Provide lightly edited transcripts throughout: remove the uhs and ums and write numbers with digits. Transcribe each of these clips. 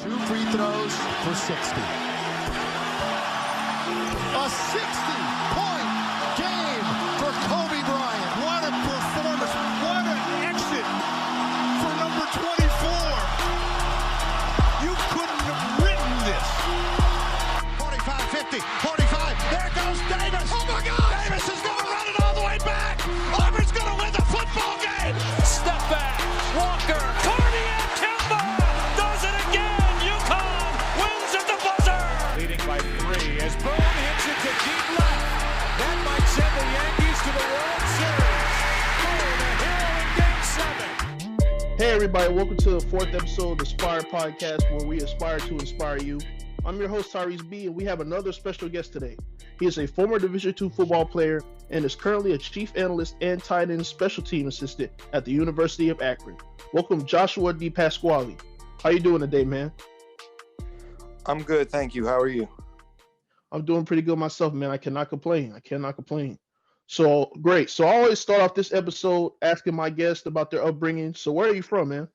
2 free throws for 60. A 60-point game for Kobe Bryant. What a performance. What an exit for number 24. You couldn't have written this. 45-50, 45. There goes Davis. Oh, my God. Davis is going to run it all the way back. Auburn's going to win the football game. Step back. Walker. Cardiac Kemba does it again. UConn wins at the buzzer. Leading by 3 as Boone hits it to deep left. That might send the Yankees to the World Series. Oh, the hero in Game 7. Hey everybody, welcome to the 4th episode of the Aspire Podcast, where we aspire to inspire you. I'm your host, Tyrese B, and we have another special guest today. He is a former Division II football player and is currently a chief analyst and tight end special team assistant at the University of Akron. Welcome, Joshua DePasquale. How you doing today, man? I'm good, thank you. How are you? I'm doing pretty good myself, man. I cannot complain. So, great. So I always start off this episode asking my guests about their upbringing. So where are you from, man?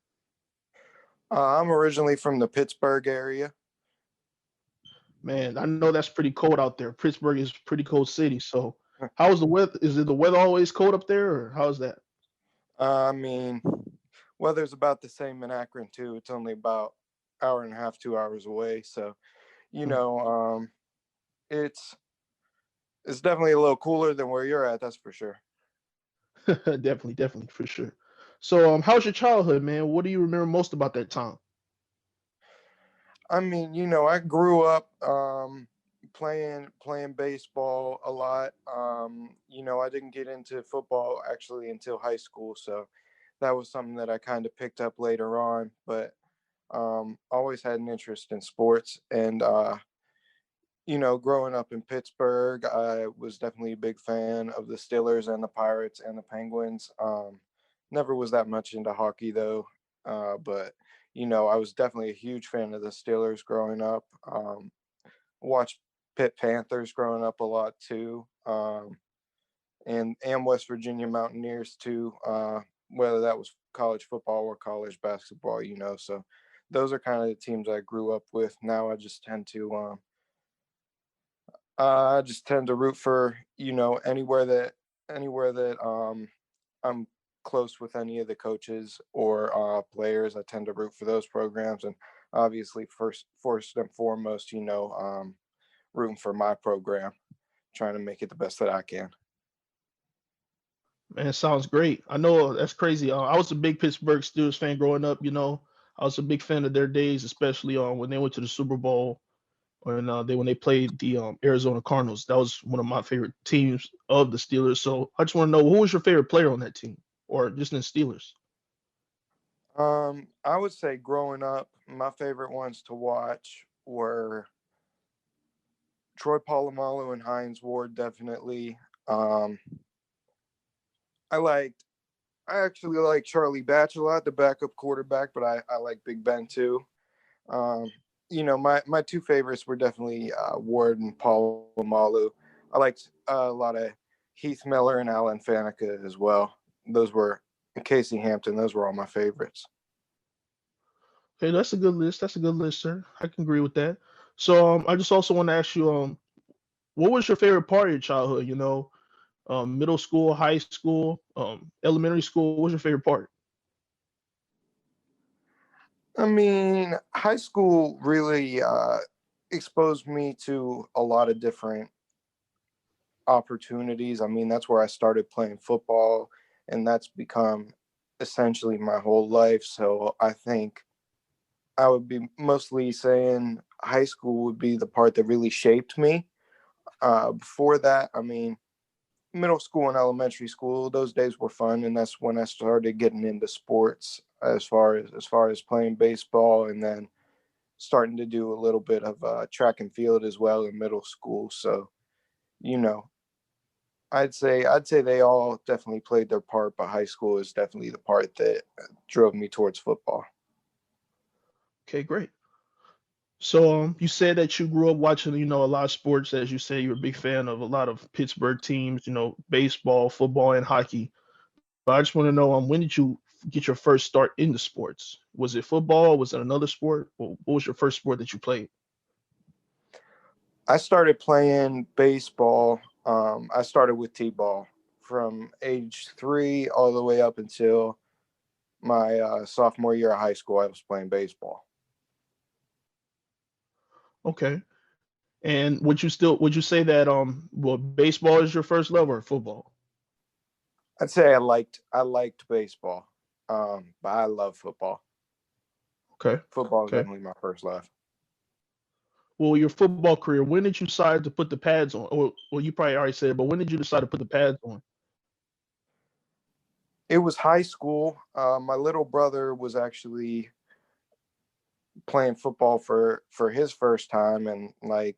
I'm originally from the Pittsburgh area. Man, I know that's pretty cold out there. Pittsburgh is a pretty cold city. So how is the weather? Is it the weather always cold up there, or how is that? Weather's about the same in Akron too. It's only about an hour and a half, 2 hours away. So, it's definitely a little cooler than where you're at. That's for sure. Definitely, for sure. So, how's your childhood, man? What do you remember most about that time? I grew up playing baseball a lot. I didn't get into football actually until high school, so that was something that I kind of picked up later on. But always had an interest in sports, and growing up in Pittsburgh, I was definitely a big fan of the Steelers and the Pirates and the Penguins. Never was that much into hockey though, but I was definitely a huge fan of the Steelers growing up. Watched Pitt Panthers growing up a lot too, and West Virginia Mountaineers too, whether that was college football or college basketball. So those are kind of the teams I grew up with. Now I just tend to root for anywhere that I'm close with any of the coaches or players. I tend to root for those programs, and obviously first and foremost, rooting for my program, trying to make it the best that I can. Man, it sounds great. I know that's crazy. I was a big Pittsburgh Steelers fan growing up. I was a big fan of their days, especially when they went to the Super Bowl, and when they played the Arizona Cardinals. That was one of my favorite teams of the Steelers. So I just want to know, who was your favorite player on that team, or just in the Steelers? I would say growing up, my favorite ones to watch were Troy Polamalu and Hines Ward, definitely. I actually like Charlie Batch a lot, the backup quarterback, but I like Big Ben too. My two favorites were definitely Ward and Polamalu. I liked a lot of Heath Miller and Alan Faneca as well. Those were Casey Hampton. Those were all my favorites. Okay, that's a good list. Sir. I can agree with that. So I just also want to ask you, what was your favorite part of your childhood? Middle school, high school, elementary school. What was your favorite part? High school really exposed me to a lot of different opportunities. That's where I started playing football, and that's become essentially my whole life. So I think I would be mostly saying high school would be the part that really shaped me. Before that, middle school and elementary school, those days were fun, and that's when I started getting into sports as far as playing baseball, and then starting to do a little bit of track and field as well in middle school. So, I'd say they all definitely played their part, but high school is definitely the part that drove me towards football. Okay, great. So you said that you grew up watching, a lot of sports. As you say, you're a big fan of a lot of Pittsburgh teams, baseball, football, and hockey. But I just want to know, when did you get your first start in the sports? Was it football? Was it another sport? What was your first sport that you played? I started playing baseball. I started with t-ball from age 3 all the way up until my sophomore year of high school. I was playing baseball. Okay. And would you say that well, baseball is your first love or football? I'd say I liked baseball, but I love football. Okay. Football is Okay. definitely my first love. Well, your football career, when did you decide to put the pads on? Or well, you probably already said it, but when did you decide to put the pads on? It was high school. My little brother was actually playing football for his first time in like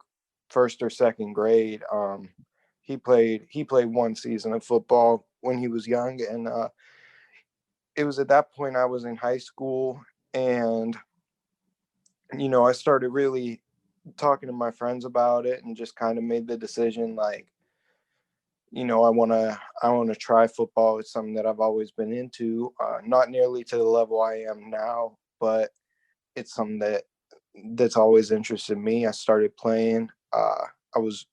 first or second grade. He played one season of football when he was young, and it was at that point I was in high school, and I started really talking to my friends about it, and just kind of made the decision like, I want to try football. It's something that I've always been into, not nearly to the level I am now, but it's something that's always interested me. I started playing. I was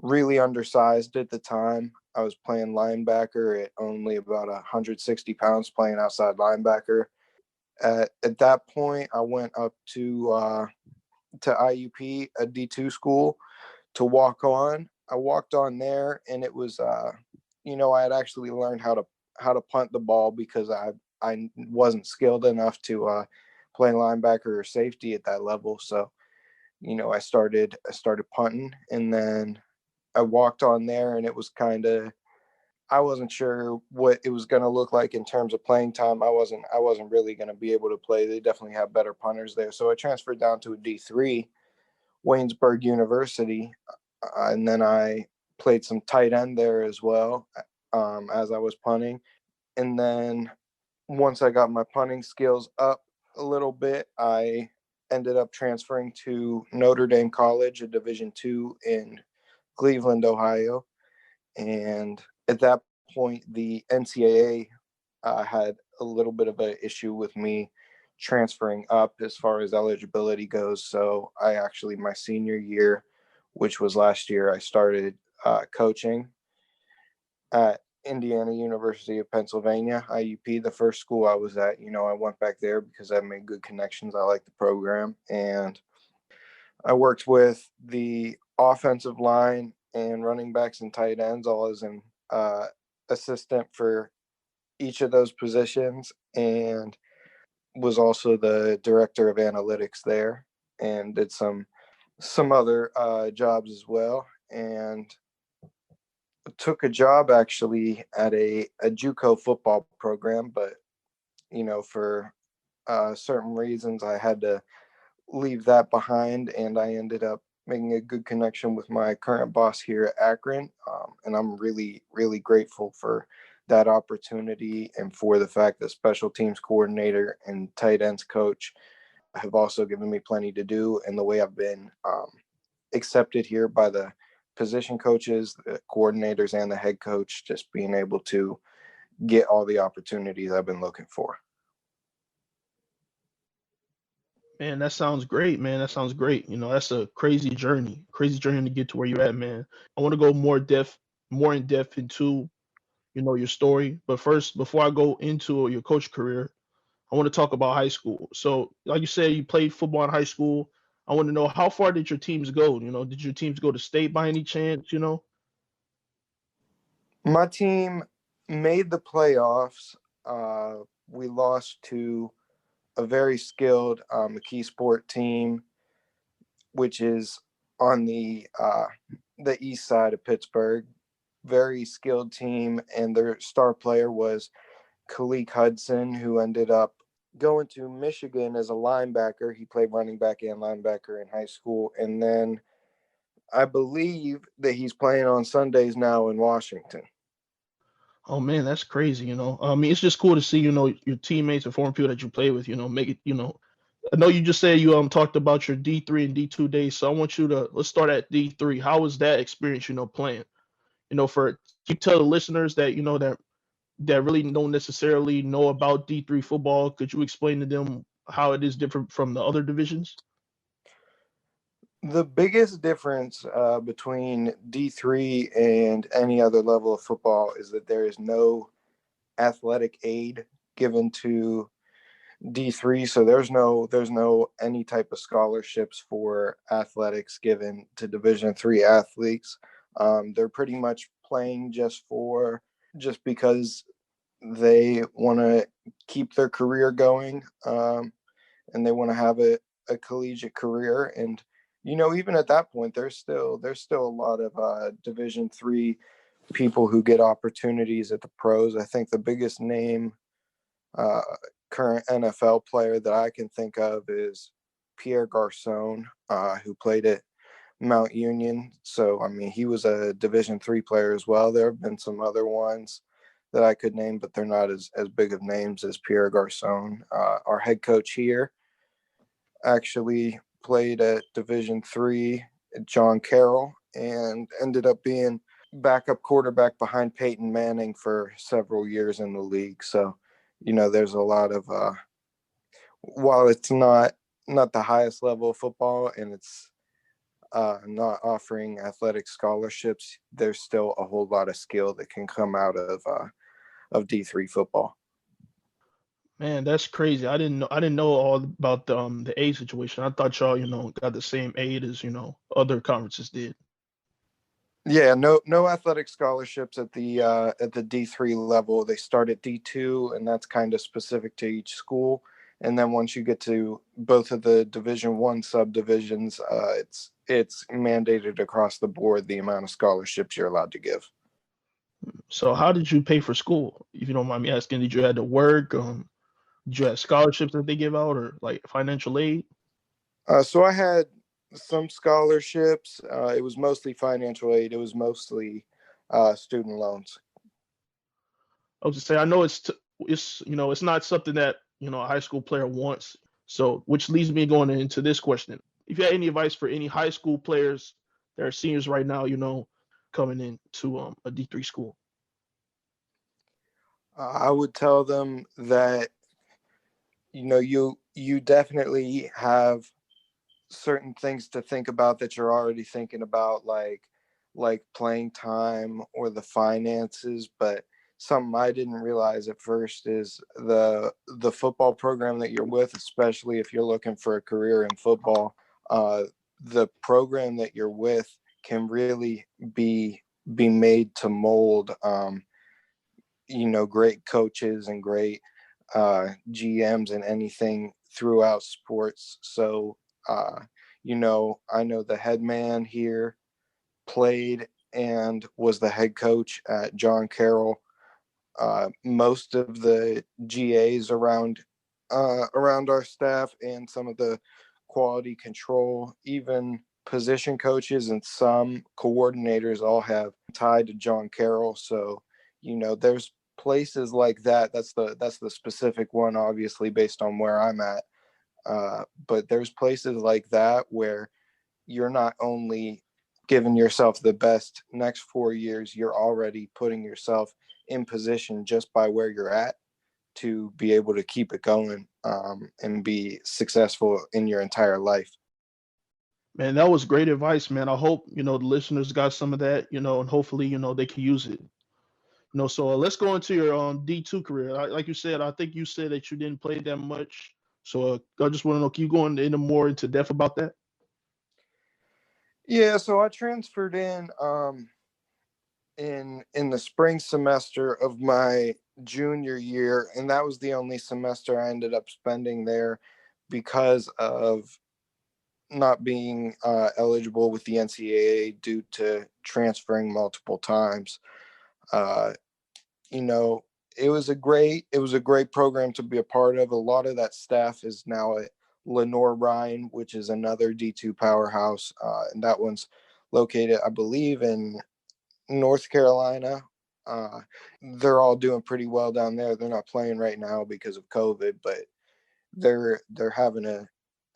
really undersized at the time. I was playing linebacker at only about 160 pounds, playing outside linebacker. At that point, I went up to IUP, a D2 school, to walk on. I walked on there, and it was, I had actually learned how to punt the ball because I wasn't skilled enough to play linebacker or safety at that level. So, I started punting, and then I walked on there, and it was I wasn't sure what it was going to look like in terms of playing time. I wasn't really going to be able to play. They definitely have better punters there. So I transferred down to a D3, Waynesburg University, and then I played some tight end there as well, as I was punting. And then once I got my punting skills up a little bit, I ended up transferring to Notre Dame College, a Division II in Cleveland, Ohio. And at that point, the NCAA had a little bit of an issue with me transferring up as far as eligibility goes. So my senior year, which was last year, I started coaching at Indiana University of Pennsylvania, IUP, the first school I was at. I went back there because I made good connections. I liked the program, and I worked with the offensive line and running backs and tight ends, all as an assistant for each of those positions, and was also the director of analytics there, and did some other jobs as well, and took a job actually at a JUCO football program, but for certain reasons I had to leave that behind, and I ended up making a good connection with my current boss here at Akron, and I'm really, really grateful for that opportunity, and for the fact that special teams coordinator and tight ends coach have also given me plenty to do, and the way I've been accepted here by the position coaches, the coordinators, and the head coach, just being able to get all the opportunities I've been looking for. Man, that sounds great, man. That sounds great. That's a crazy journey to get to where you're at, man. I want to go more in depth into, your story. But first, before I go into your coach career, I want to talk about high school. So, like you said, you played football in high school. I want to know, how far did your teams go? Did your teams go to state by any chance? My team made the playoffs. We lost to a very skilled McKeesport team, which is on the east side of Pittsburgh. Very skilled team, and their star player was Khalid Hudson, who ended up going to Michigan as a linebacker. He played running back and linebacker in high school, and then I believe that he's playing on Sundays now in Washington. Oh man, that's crazy. I mean, it's just cool to see, your teammates and former people that you play with, make it, I know you just said you talked about your D3 and D2 days, so I want you to let's start at D3. How was that experience, playing? For you tell the listeners that that that really don't necessarily know about D3 football, could you explain to them how it is different from the other divisions? The biggest difference between D3 and any other level of football is that there is no athletic aid given to D3, so there's no any type of scholarships for athletics given to Division 3 athletes. They're pretty much playing just because they want to keep their career going, and they want to have a collegiate career. And even at that point, there's still a lot of Division 3 people who get opportunities at the pros. I think the biggest name uh, current NFL player that I can think of is Pierre Garcon, who played at Mount Union. So, I mean, he was a Division 3 player as well. There have been some other ones that I could name, but they're not as big of names as Pierre Garcon. Our head coach here actually played at Division 3, John Carroll, and ended up being backup quarterback behind Peyton Manning for several years in the league. So, there's a lot of while it's not the highest level of football, and it's not offering athletic scholarships, there's still a whole lot of skill that can come out of D3 football. Man, that's crazy. I didn't know all about the aid situation. I thought y'all, got the same aid as, other conferences did. Yeah, no athletic scholarships at the D3 level. They start at D2, and that's kind of specific to each school. And then once you get to both of the Division 1 subdivisions, it's mandated across the board the amount of scholarships you're allowed to give. So how did you pay for school? If you don't mind me asking, did you have to work? Did you have scholarships that they give out or like financial aid? So I had some scholarships. It was mostly financial aid. It was mostly student loans. I was to say I know it's not something that a high school player wants. So which leads me going into this question: if you had any advice for any high school players that are seniors right now, coming into a D3 school. I would tell them that you definitely have certain things to think about that you're already thinking about, like playing time or the finances. But something I didn't realize at first is the football program that you're with, especially if you're looking for a career in football. The program that you're with can really be made to mold great coaches and great GMs and anything throughout sports. So I know the head man here played and was the head coach at John Carroll. Most of the GAs around our staff and some of the quality control, even position coaches and some coordinators all have tied to John Carroll. So, there's places like that. That's the specific one, obviously, based on where I'm at. But there's places like that where you're not only giving yourself the best next 4 years, you're already putting yourself in position just by where you're at to be able to keep it going, and be successful in your entire life. Man, that was great advice, man. I hope, the listeners got some of that, and hopefully, they can use it. So let's go into your D2 career. Like you said, I think you said that you didn't play that much. So I just want to know, can you go into more into depth about that? Yeah, so I transferred in the spring semester of my junior year, and that was the only semester I ended up spending there because of not being eligible with the NCAA due to transferring multiple times. Uh, you know, it was a great program to be a part of. A lot of that staff is now at Lenore Ryan, which is another D2 powerhouse, and that one's located, I believe, in North Carolina. Uh, they're all doing pretty well down there. They're not playing right now because of COVID, but they're having a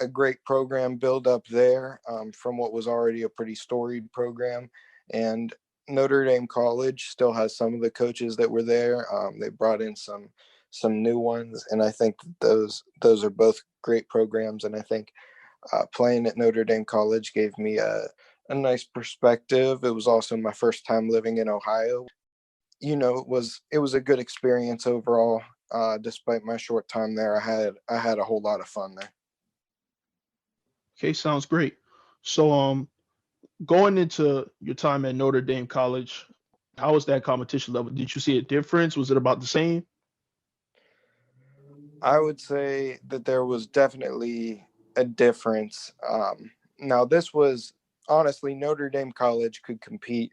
great program build up there, from what was already a pretty storied program. And Notre Dame College still has some of the coaches that were there. They brought in some new ones, and I think those are both great programs. And I think playing at Notre Dame College gave me a nice perspective. It was also my first time living in Ohio. It was a good experience overall. Despite my short time there, I had a whole lot of fun there. Okay, sounds great. So going into your time at Notre Dame College, how was that competition level? Did you see a difference? Was it about the same? I would say that there was definitely a difference. Now, this was honestly Notre Dame College could compete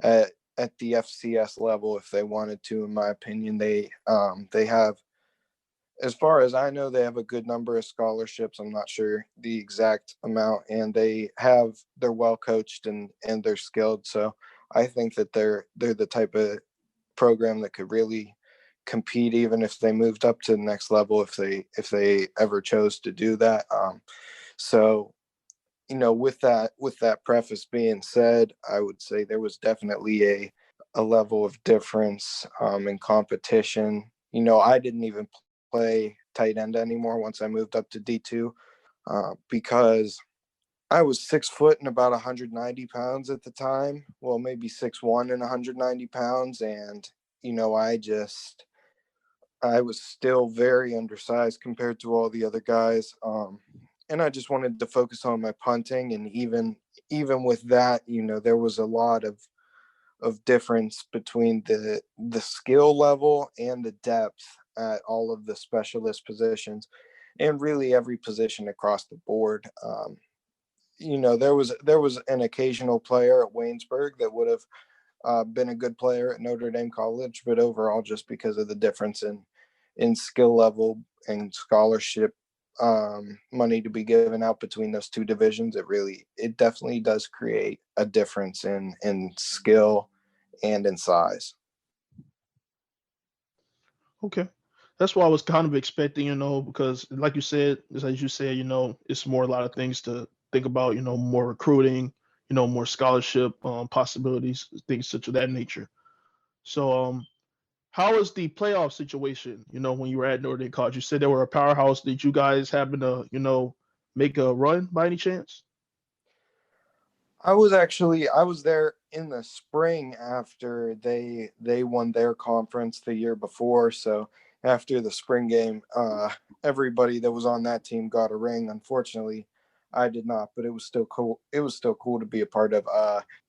at the FCS level if they wanted to. In my opinion, they have, as far as I know, they have a good number of scholarships. I'm not sure the exact amount, and they're well coached and they're skilled. So I think that they're the type of program that could really compete even if they moved up to the next level, if they ever chose to do that. So with that preface being said, I would say there was definitely a level of difference in competition. I didn't even play tight end anymore once I moved up to D2 because I was 6 foot and about 190 pounds at the time. Well, maybe 6'1" and 190 pounds. And, I was still very undersized compared to all the other guys. And I just wanted to focus on my punting. And even with that, there was a lot of difference between the skill level and the depth at all of the specialist positions and really every position across the board. There was an occasional player at Waynesburg that would have been a good player at Notre Dame College, but overall, just because of the difference in skill level and scholarship money to be given out between those two divisions, it definitely does create a difference in skill and in size. Okay. That's what I was kind of expecting, because like you said, as you said, it's more a lot of things to think about, more recruiting, more scholarship possibilities, things such of that nature. So how is the playoff situation, when you were at Notre Dame College? You said they were a powerhouse. Did you guys happen to, make a run by any chance? I was there in the spring after they won their conference the year before. So after the spring game, everybody that was on that team got a ring. Unfortunately, I did not, but it was still cool. It was still cool to be a part of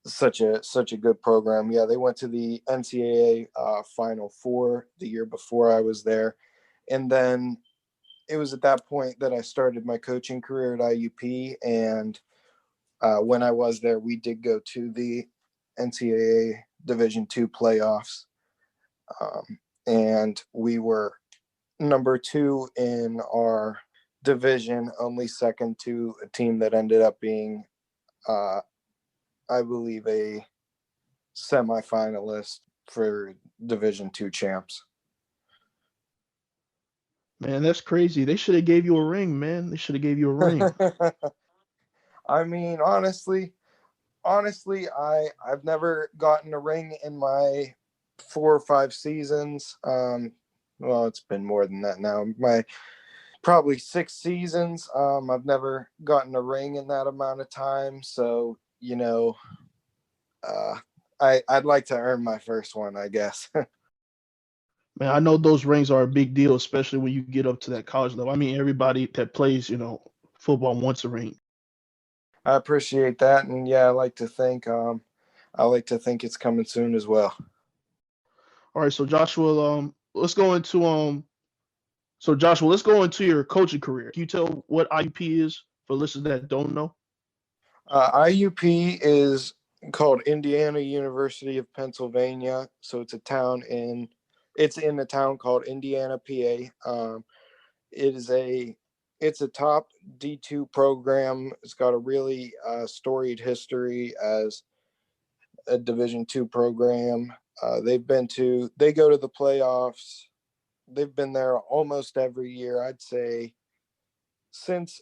such a good program. Yeah, they went to the NCAA Final Four the year before I was there, and then it was at that point that I started my coaching career at IUP. And when I was there, we did go to the NCAA Division II playoffs, and we were number 2 in our division, only second to a team that ended up being, I believe, a semifinalist for Division II champs. Man, that's crazy. They should have gave you a ring, man. They should have gave you a ring. I mean, honestly, I've never gotten a ring in my 4 or 5 seasons. Well, it's been more than that now. My probably 6 seasons. I've never gotten a ring in that amount of time. So, I'd like to earn my first one, I guess. Man, I know those rings are a big deal, especially when you get up to that college level. I mean, everybody that plays, football wants a ring. I appreciate that, and yeah, I like to think it's coming soon as well. All right, so Joshua, let's go into your coaching career. Can you tell what IUP is for listeners that don't know? IUP is called Indiana University of Pennsylvania, so it's in a town called Indiana, PA. It's a top D2 program. It's got a really storied history as a Division II program. They go to the playoffs. They've been there almost every year. I'd say since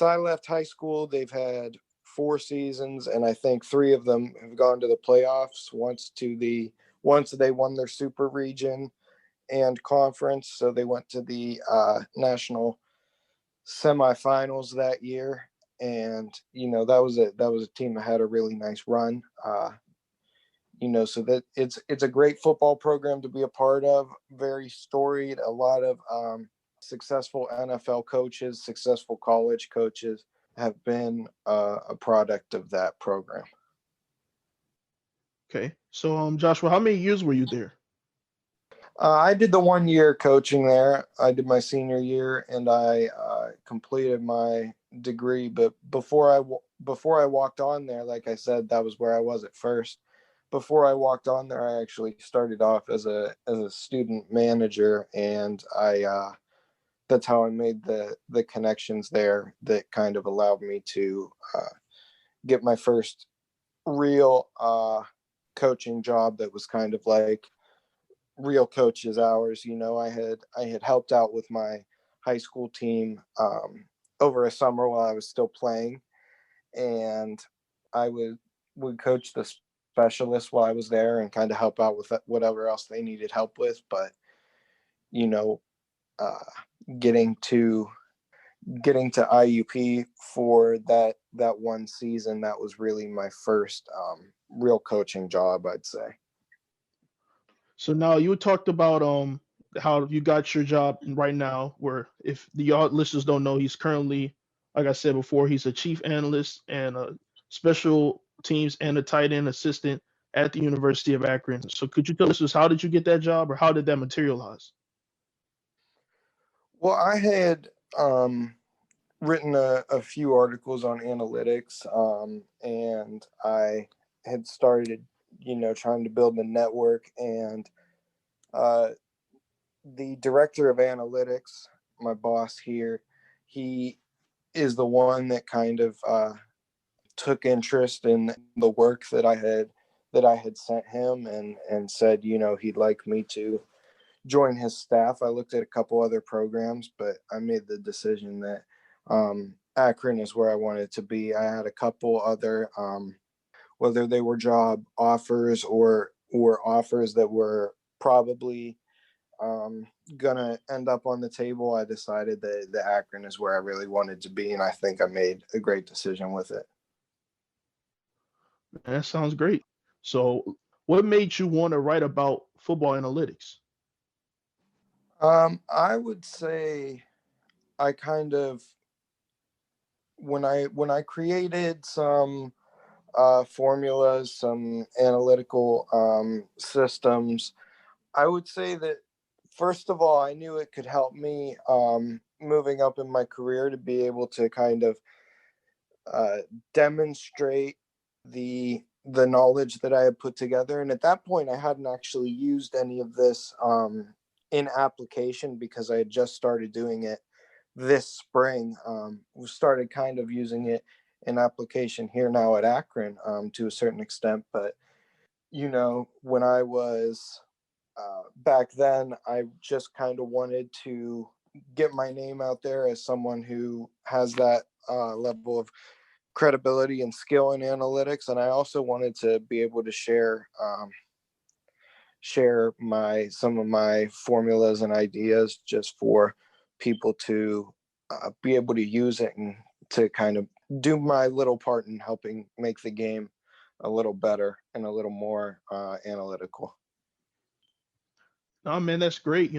I left high school, they've had 4 seasons, and I think 3 of them have gone to the playoffs. Once they won their super region and conference, so they went to the national semifinals that year. And that was a team that had a really nice run. So that it's a great football program to be a part of. Very storied, a lot of successful NFL coaches, successful college coaches have been a product of that program. Okay. So, Joshua, how many years were you there? I did the 1 year coaching there. I did my senior year, and I completed my degree. But before I walked on there, like I said, that was where I was at first. Before I walked on there, I actually started off as a student manager, and that's how I made the connections there that kind of allowed me to get my first real coaching job that was kind of like real coaches hours. I had helped out with my high school team over a summer while I was still playing, and I would coach the specialists while I was there and kind of help out with whatever else they needed help with. But getting to IUP for that one season, that was really my first real coaching job, I'd say. So now you talked about how you got your job right now, where if the y'all listeners don't know, he's currently, like I said before, he's a chief analyst and a special teams and a tight end assistant at the University of Akron. So could you tell us how did you get that job, or how did that materialize? Well, I had written a few articles on analytics, and I had started, trying to build a network. And the director of analytics, my boss here, he is the one that kind of took interest in the work that I had sent him, and said, he'd like me to join his staff. I looked at a couple other programs, but I made the decision that Akron is where I wanted to be. I had a couple other, whether they were job offers or offers that were probably gonna end up on the table. I decided that the Akron is where I really wanted to be, and I think I made a great decision with it. That sounds great. So what made you want to write about football analytics? I would say I kind of, when I created some formulas, some analytical systems, I would say that first of all, I knew it could help me moving up in my career to be able to kind of demonstrate the knowledge that I had put together. And at that point, I hadn't actually used any of this in application, because I had just started doing it this spring. We started kind of using it in application here now at Akron to a certain extent. But, when I was back then, I just kind of wanted to get my name out there as someone who has that level of credibility and skill in analytics. And I also wanted to be able to share some of my formulas and ideas, just for people to be able to use it and to kind of do my little part in helping make the game a little better and a little more analytical. Oh man, that's great.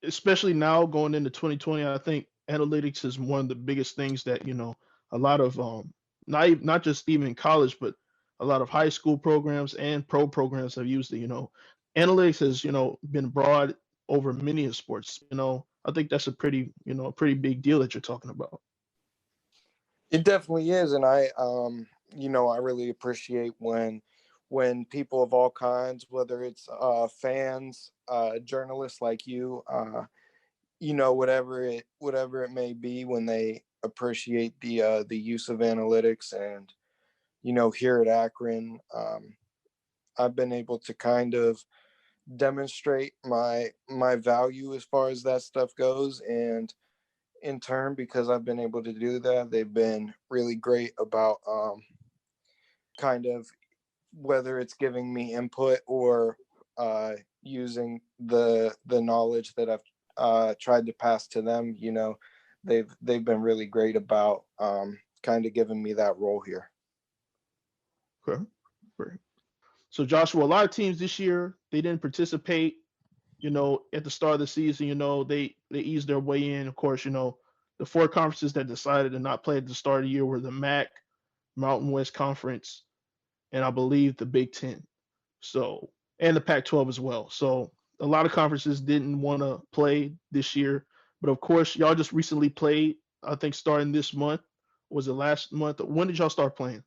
Especially now going into 2020, I think analytics is one of the biggest things that, a lot of not just even college, but a lot of high school programs and pro programs have used it. Analytics has, been broad over many of sports. I think that's a pretty big deal that you're talking about. It definitely is. And I really appreciate when people of all kinds, whether it's fans, journalists like you, whatever it may be, when they appreciate the use of analytics. And here at Akron, I've been able to kind of demonstrate my value as far as that stuff goes. And in turn, because I've been able to do that, they've been really great about kind of whether it's giving me input or using the knowledge that I've tried to pass to them. They've been really great about kind of giving me that role here. Okay. Great. So Joshua, a lot of teams this year they didn't participate. At the start of the season, they eased their way in. Of course, the four conferences that decided to not play at the start of the year were the MAC, Mountain West Conference, and I believe the Big Ten. So, and the Pac-12 as well. So a lot of conferences didn't want to play this year, but of course, y'all just recently played. I think starting this month. Was it last month? When did y'all start playing?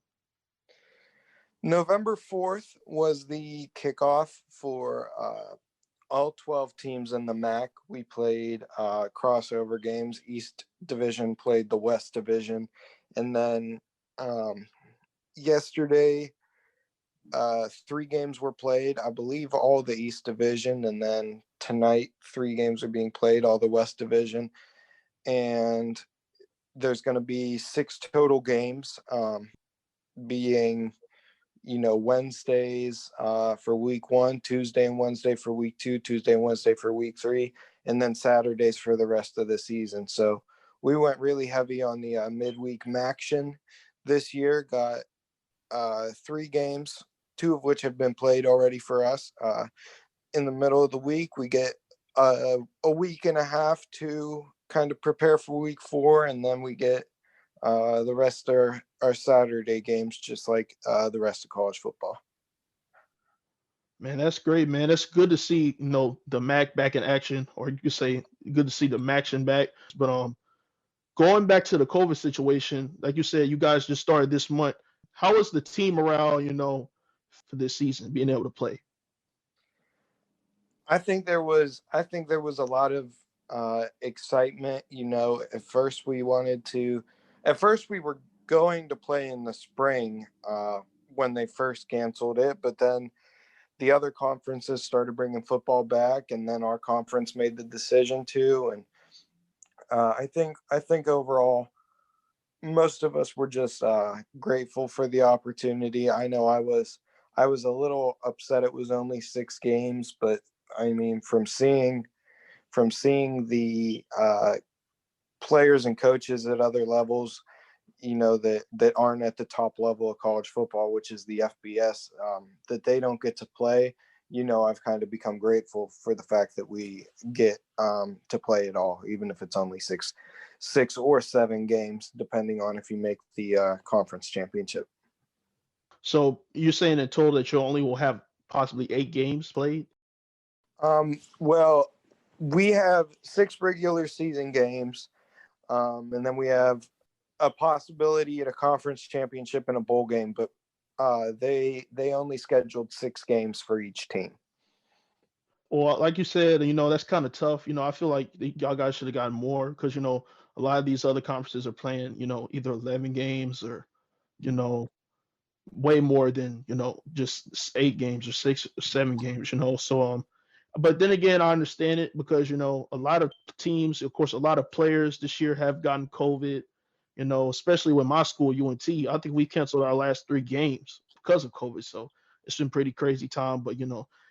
November 4th was the kickoff for all 12 teams in the MAC. We played crossover games. East Division played the West Division. And then yesterday, 3 games were played. I believe all the East Division. And then tonight, 3 games are being played, all the West Division. And there's going to be 6 total games, being Wednesdays for week 1, Tuesday and Wednesday for week 2, Tuesday and Wednesday for week 3, and then Saturdays for the rest of the season. So we went really heavy on the midweek MACtion this year. Got 3 games, 2 of which have been played already for us. In the middle of the week, we get a week and a half to kind of prepare for week 4, and then we get the rest are Saturday games, just like the rest of college football. Man, that's great, man. That's good to see, the MAC back in action, or you could say good to see the MACtion back. But going back to the COVID situation, like you said, you guys just started this month. How is the team morale, for this season, being able to play? I think there was a lot of excitement. At first we were going to play in the spring when they first canceled it, but then the other conferences started bringing football back, and then our conference made the decision to. And I think overall, most of us were just grateful for the opportunity. I know I was a little upset it was only 6 games, but I mean, from seeing the players and coaches at other levels, that aren't at the top level of college football, which is the FBS, that they don't get to play. I've kind of become grateful for the fact that we get to play it all, even if it's only 6 or 7 games, depending on if you make the conference championship. So you're saying in total that you only will have possibly 8 games played? Well, we have 6 regular season games, and then we have a possibility at a conference championship and a bowl game, but they only scheduled 6 games for each team. Well, like you said, that's kind of tough. I feel like y'all guys should have gotten more because, a lot of these other conferences are playing, either 11 games or, way more than, just 8 games or 6 or 7 games, So, but then again, I understand it because, a lot of teams, of course, a lot of players this year have gotten COVID, especially with my school, UNT. I think we canceled our last 3 games because of COVID. So it's been pretty crazy time, but,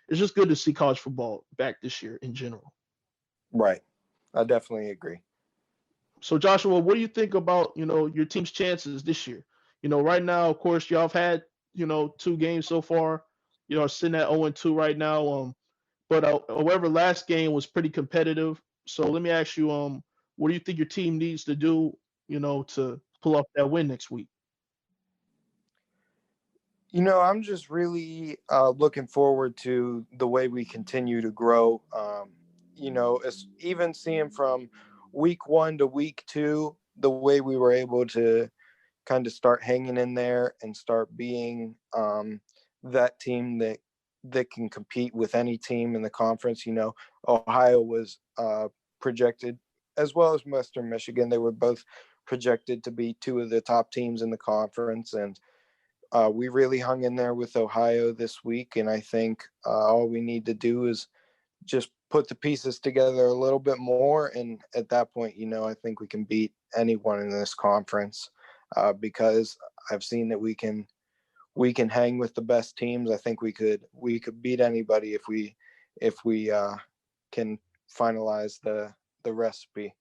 it's just good to see college football back this year in general. Right. I definitely agree. So Joshua, what do you think about, your team's chances this year? Right now, of course, y'all have had, 2 games so far, sitting at 0-2 right now. But however, last game was pretty competitive. So let me ask you, what do you think your team needs to do, to pull off that win next week? I'm just really looking forward to the way we continue to grow. It's even seeing from week 1 to week 2, the way we were able to kind of start hanging in there and start being that team that can compete with any team in the conference. Ohio was projected, as well as Western Michigan. They were both projected to be 2 of the top teams in the conference, and we really hung in there with Ohio this week. And I think all we need to do is just put the pieces together a little bit more. And at that point, I think we can beat anyone in this conference because I've seen that we can hang with the best teams. I think we could beat anybody if we can finalize the recipe.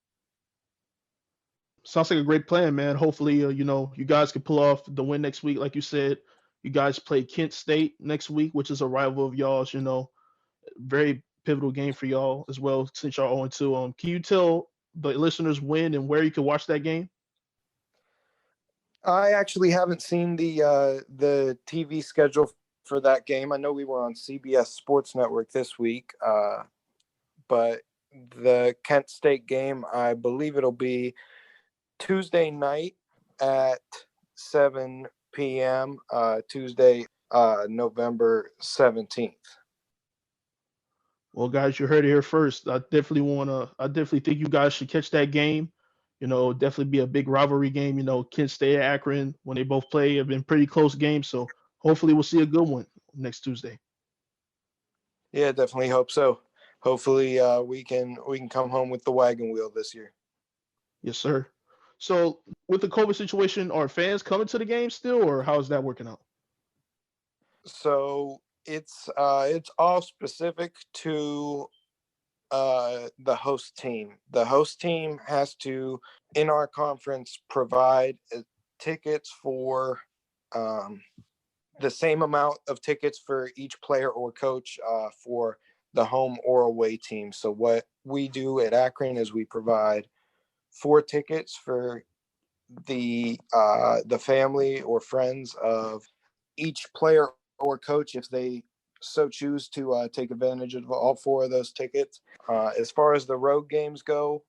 Sounds like a great plan, man. Hopefully, you guys can pull off the win next week. Like you said, you guys play Kent State next week, which is a rival of y'all's. Very pivotal game for y'all as well since y'all 0-2. Can you tell the listeners when and where you can watch that game? I actually haven't seen the TV schedule for that game. I know we were on CBS Sports Network this week, but the Kent State game, I believe it'll be Tuesday night at 7 p.m. Tuesday, November 17th. Well, guys, you heard it here first. I definitely think you guys should catch that game. Definitely be a big rivalry game. Kent State, Akron, when they both play, have been pretty close games. So hopefully we'll see a good one next Tuesday. Yeah, definitely hope so. Hopefully we can come home with the wagon wheel this year. Yes, sir. So with the COVID situation, are fans coming to the game still, or how's that working out? So it's all specific to the host team. The host team has to, in our conference, provide tickets for the same amount of tickets for each player or coach for the home or away team. So what we do at Akron is we provide 4 tickets for the family or friends of each player or coach if they so choose to take advantage of all 4 of those tickets. As far as the road games go,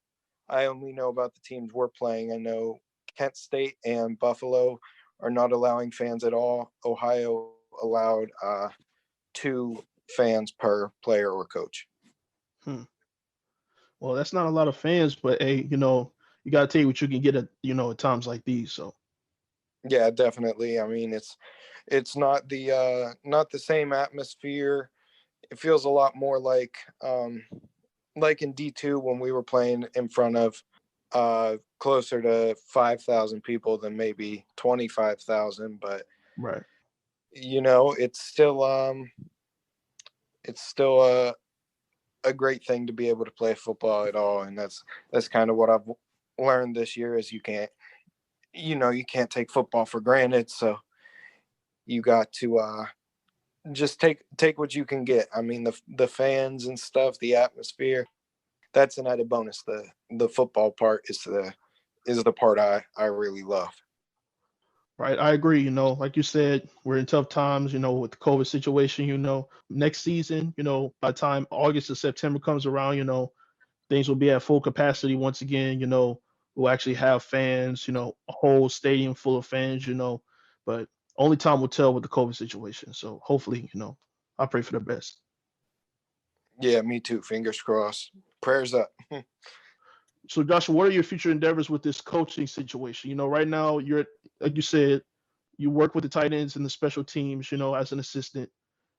I only know about the teams we're playing. I know Kent State and Buffalo are not allowing fans at all. Ohio allowed 2 fans per player or coach. Well, that's not a lot of fans, but hey, you got to take what you can get at times like these. So yeah, definitely. I mean, it's not the same atmosphere. It feels a lot more like in D2 when we were playing in front of closer to 5,000 people than maybe 25,000, but right. It's still a great thing to be able to play football at all. And that's kind of what I've learned this year is you can't take football for granted. So you got to just take what you can get. I mean, the fans and stuff, the atmosphere, that's an added bonus. The football part is the part I really love. Right. I agree. Like you said, we're in tough times, with the COVID situation, next season, by the time August or September comes around, things will be at full capacity once again, we'll actually have fans, a whole stadium full of fans, but only time will tell with the COVID situation. So hopefully, I pray for the best. Yeah, me too. Fingers crossed. Prayers up. So Joshua, what are your future endeavors with this coaching situation? Right now you're, like you said, you work with the tight ends and the special teams, as an assistant.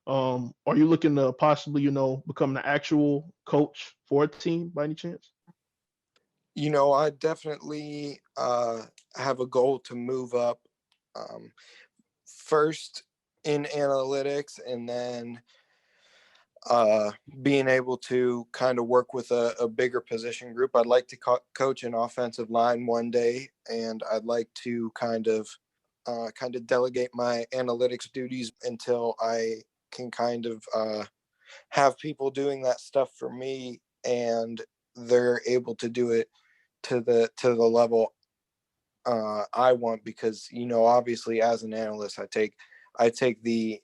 Are you looking to possibly, become an actual coach for a team by any chance? I definitely have a goal to move up first in analytics and then being able to kind of work with a bigger position group. I'd like to coach an offensive line one day, and I'd like to kind of delegate my analytics duties until I can kind of have people doing that stuff for me, and they're able to do it to the level I want, because obviously as an analyst I take the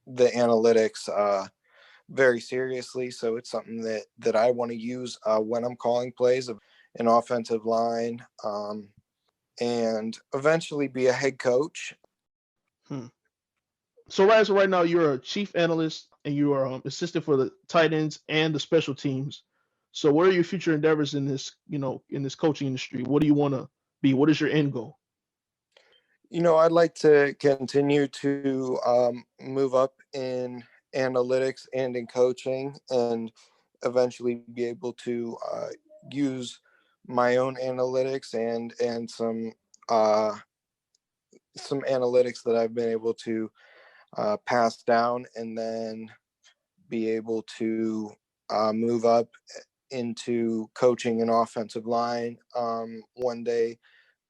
analytics very seriously. So it's something that I want to use when I'm calling plays of an offensive line, and eventually be a head coach. So as of right now, you're a chief analyst and you are assistant for the tight ends and the special teams. So what are your future endeavors in this, in this coaching industry? What do you want to be? What is your end goal? I'd like to continue to move up in analytics and in coaching, and eventually be able to use my own analytics and some analytics that I've been able to pass down, and then be able to move up into coaching an offensive line one day,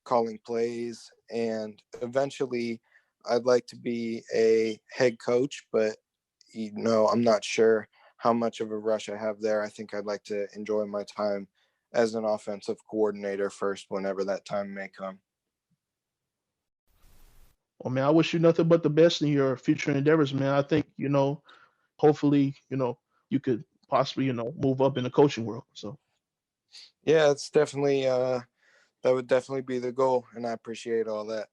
calling plays, and eventually I'd like to be a head coach, but I'm not sure how much of a rush I have there. I think I'd like to enjoy my time as an offensive coordinator first, whenever that time may come. Well, man, I wish you nothing but the best in your future endeavors, man. I think, hopefully, you could possibly, move up in the coaching world. So, Yeah, it's definitely that would definitely be the goal, and I appreciate all that.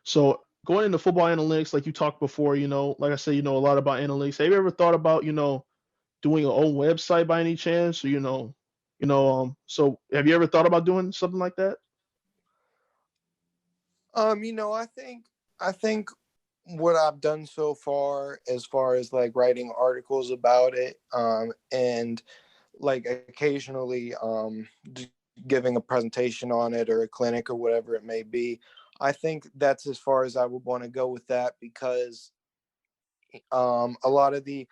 so going into football analytics, like you talked before, like I said, a lot about analytics. Have you ever thought about, doing your own website by any chance? Or, so have you ever thought about doing something like that? I think what I've done so far as like writing articles about it, and like occasionally giving a presentation on it, or a clinic, or whatever it may be, I think that's as far as I would want to go with that, because a lot of the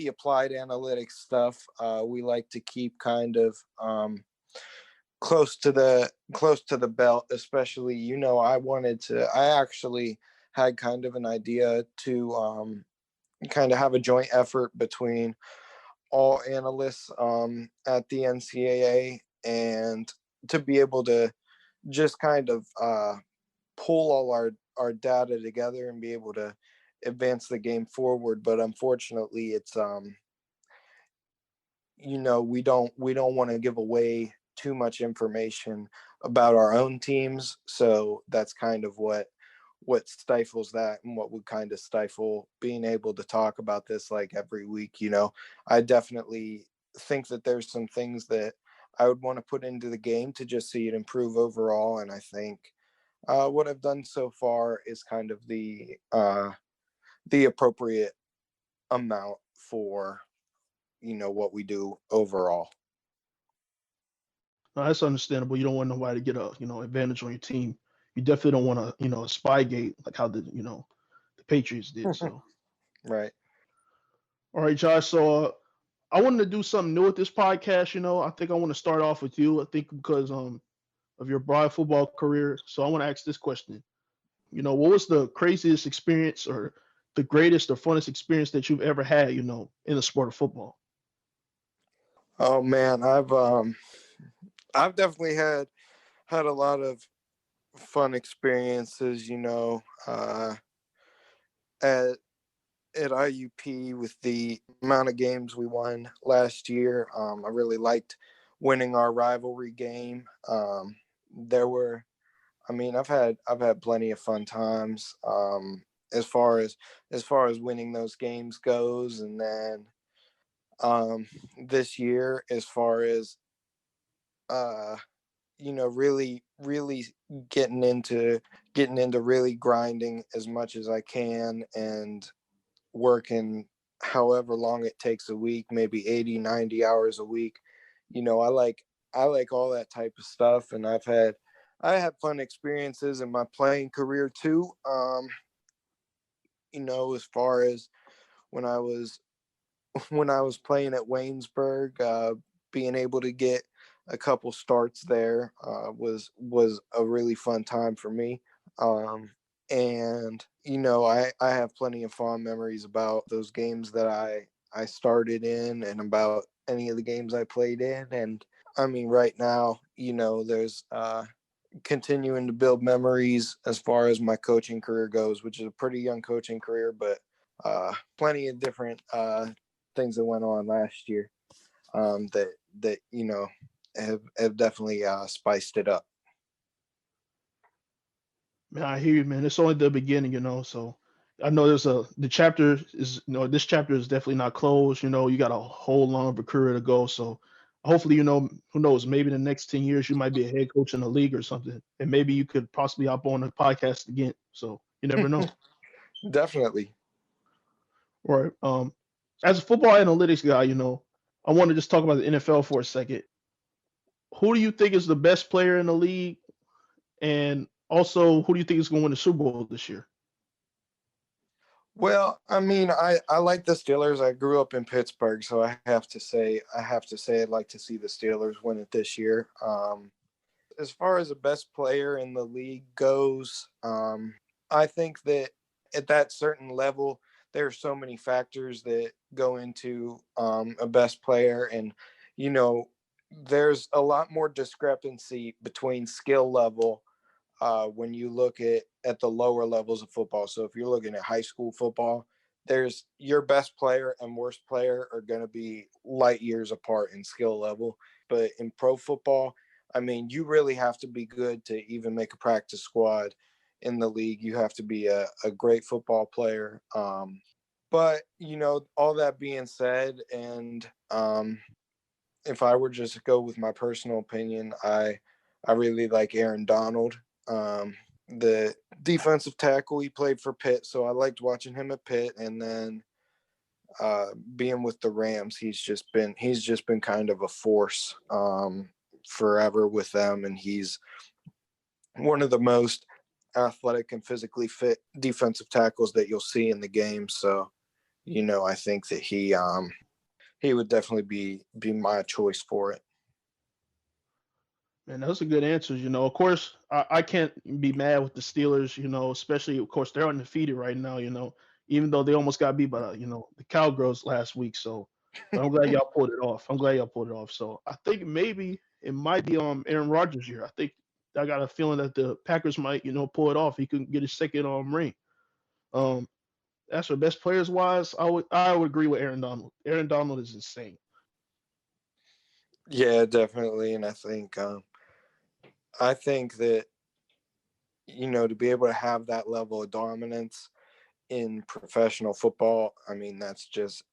applied analytics stuff, we like to keep kind of close to the belt, especially, I actually had kind of an idea to kind of have a joint effort between all analysts at the NCAA, and to be able to just kind of pull all our data together and be able to advance the game forward. But unfortunately, it's we don't want to give away too much information about our own teams, so that's kind of what stifles that, and what would kind of stifle being able to talk about this like every week. I definitely think that there's some things that I would want to put into the game to just see it improve overall, and I think what I've done so far is kind of the appropriate amount for what we do overall. No, that's understandable. You don't want nobody to get a, advantage on your team. You definitely don't want to, a spygate like how the Patriots did. So, Right. all right, Josh. So I wanted to do something new with this podcast. I think I want to start off with you. I think because of your broad football career. So I want to ask this question. What was the craziest experience, or the greatest or funnest experience that you've ever had, in the sport of football? Oh man, I've definitely had a lot of fun experiences, at IUP, with the amount of games we won last year. I really liked winning our rivalry game. There were, I've had plenty of fun times as far as winning those games goes, and then this year, as far as really getting into really grinding as much as I can, and working however long it takes a week, maybe 80, 90 hours a week. I like all that type of stuff, and I had fun experiences in my playing career too. As far as when I was playing at Waynesburg, being able to get a couple starts there was a really fun time for me. And I have plenty of fond memories about those games that I started in, and about any of the games I played in. And right now, there's continuing to build memories as far as my coaching career goes, which is a pretty young coaching career, but plenty of different things that went on last year that have definitely spiced it up. Man, I hear you, man. It's only the beginning, So I know the chapter is, this chapter is definitely not closed. You got a whole long of a career to go. So hopefully, who knows, maybe in the next 10 years, you might be a head coach in the league or something. And maybe you could possibly hop on the podcast again. So you never know. Definitely. All right. as a football analytics guy, I want to just talk about the NFL for a second. Who do you think is the best player in the league? And also, who do you think is going to win the Super Bowl this year? Well, I mean, I like the Steelers. I grew up in Pittsburgh, so I have to say I'd like to see the Steelers win it this year. As far as the best player in the league goes, I think that at that certain level, there are so many factors that go into a best player, and you know, there's a lot more discrepancy between skill level when you look at the lower levels of football. So if you're looking at high school football, there's your best player and worst player are going to be light years apart in skill level. But in pro football, I mean, you really have to be good to even make a practice squad in the league. You have to be a great football player. But all that being said, and if I were just to go with my personal opinion, I really like Aaron Donald, the defensive tackle. He played for Pitt, so I liked watching him at Pitt. And then being with the Rams, he's just been kind of a force forever with them, and he's one of the most athletic and physically fit defensive tackles that you'll see in the game. So, I think that he would definitely be my choice for it. Man, those are good answers. Of course, I can't be mad with the Steelers, especially, of course, they're undefeated right now, even though they almost got beat by, the Cowgirls last week. So, but I'm glad y'all pulled it off. I'm glad y'all pulled it off. So I think maybe it might be Aaron Rodgers here. I got a feeling that the Packers might, pull it off. He could get his second ring. Um, as for best players wise, I would agree with Aaron Donald. Aaron Donald is insane. Yeah, definitely. And I think that to be able to have that level of dominance in professional football, I mean, that's just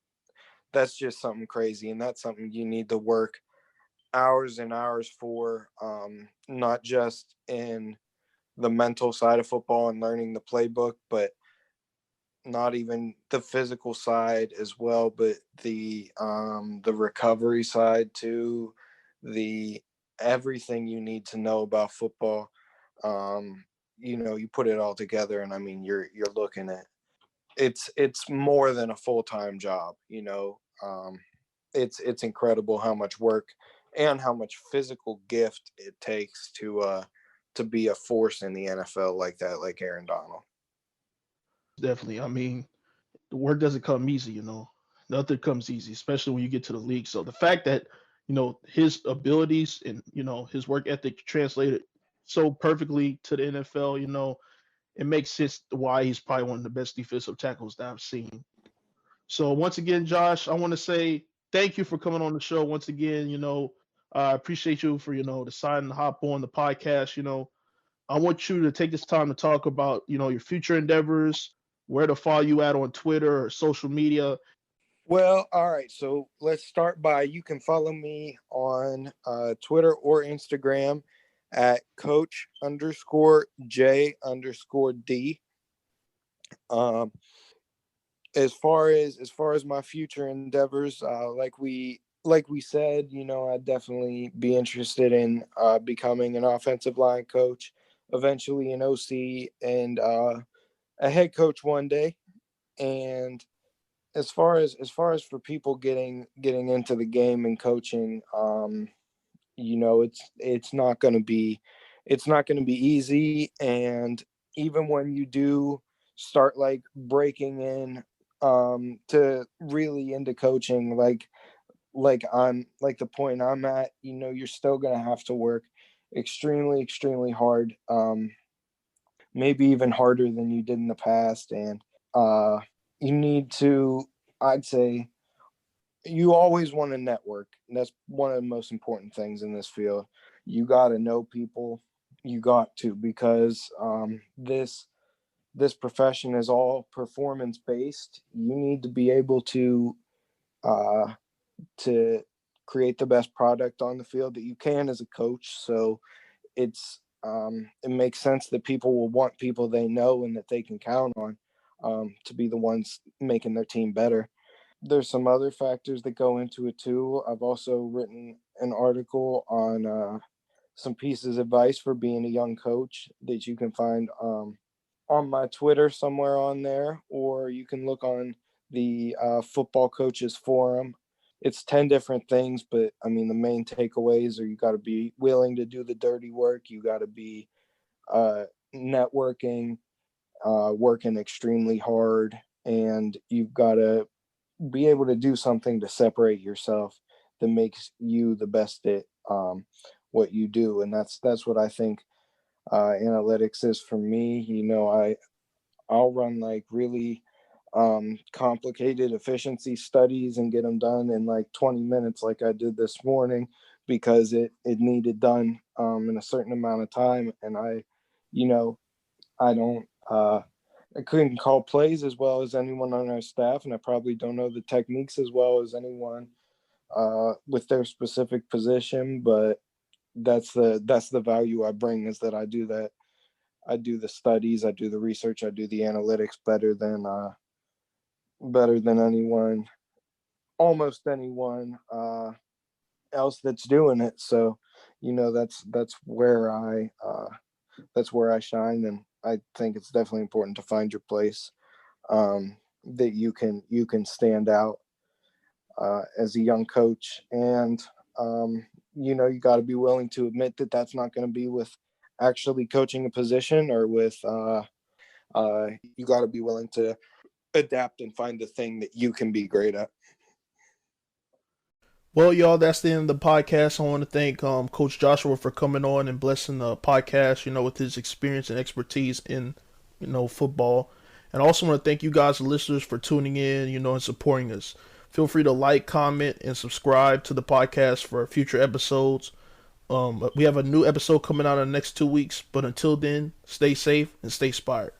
something crazy, and that's something you need to work hours and hours for, not just in the mental side of football and learning the playbook, but not even the physical side as well, but the recovery side too, the everything you need to know about football. You put it all together, and I mean, you're looking at it's more than a full-time job. It's incredible how much work and how much physical gift it takes to be a force in the NFL like that, like Aaron Donald. Definitely. I mean, the work doesn't come easy. Nothing comes easy, especially when you get to the league. So the fact that, his abilities and, his work ethic translated so perfectly to the NFL, it makes sense why he's probably one of the best defensive tackles that I've seen. So once again, Josh, I want to say thank you for coming on the show once again. I appreciate you for, deciding to hop on the podcast. I want you to take this time to talk about, your future endeavors, where to follow you at on Twitter or social media. Well, all right. So let's start by you can follow me on Twitter or Instagram at coach_J_D. Um, as far as my future endeavors, like we said, I'd definitely be interested in becoming an offensive line coach, eventually an OC, and a head coach one day. And as far as for people getting into the game and coaching, it's not going to be easy. And even when you do start like breaking in to really into coaching, like I'm like the point I'm at, you're still going to have to work extremely, extremely hard, maybe even harder than you did in the past. And uh you need to, I'd say, you always want to network. And that's one of the most important things in this field. You got to know people. You got to, because this profession is all performance based. You need to be able uh, to create the best product on the field that you can as a coach. So it makes sense that people will want people they know and that they can count on, to be the ones making their team better. there's some other factors that go into it too. I've also written an article on some pieces of advice for being a young coach that you can find on my Twitter somewhere on there, or you can look on the Football Coaches Forum. It's 10 different things, but I mean, the main takeaways are you got to be willing to do the dirty work. You got to be networking, working extremely hard, and you've got to be able to do something to separate yourself that makes you the best at what you do. And that's what I think analytics is for me. I'll run like really complicated efficiency studies and get them done in like 20 minutes like I did this morning because it needed done in a certain amount of time. And I don't I couldn't call plays as well as anyone on our staff, and I probably don't know the techniques as well as anyone with their specific position, but that's the value I bring, is that I do that. I do the studies, I do the research, I do the analytics better than anyone, almost anyone else that's doing it. So, that's where I shine, and I think it's definitely important to find your place, that you can stand out as a young coach, and you got to be willing to admit that that's not going to be with actually coaching a position, or with you got to be willing to adapt and find the thing that you can be great at. Well, y'all, that's the end of the podcast. I want to thank Coach Joshua for coming on and blessing the podcast, with his experience and expertise in, football. And I also want to thank you guys, the listeners, for tuning in, and supporting us. Feel free to like, comment, and subscribe to the podcast for future episodes. We have a new episode coming out in the next 2 weeks. But until then, stay safe and stay inspired.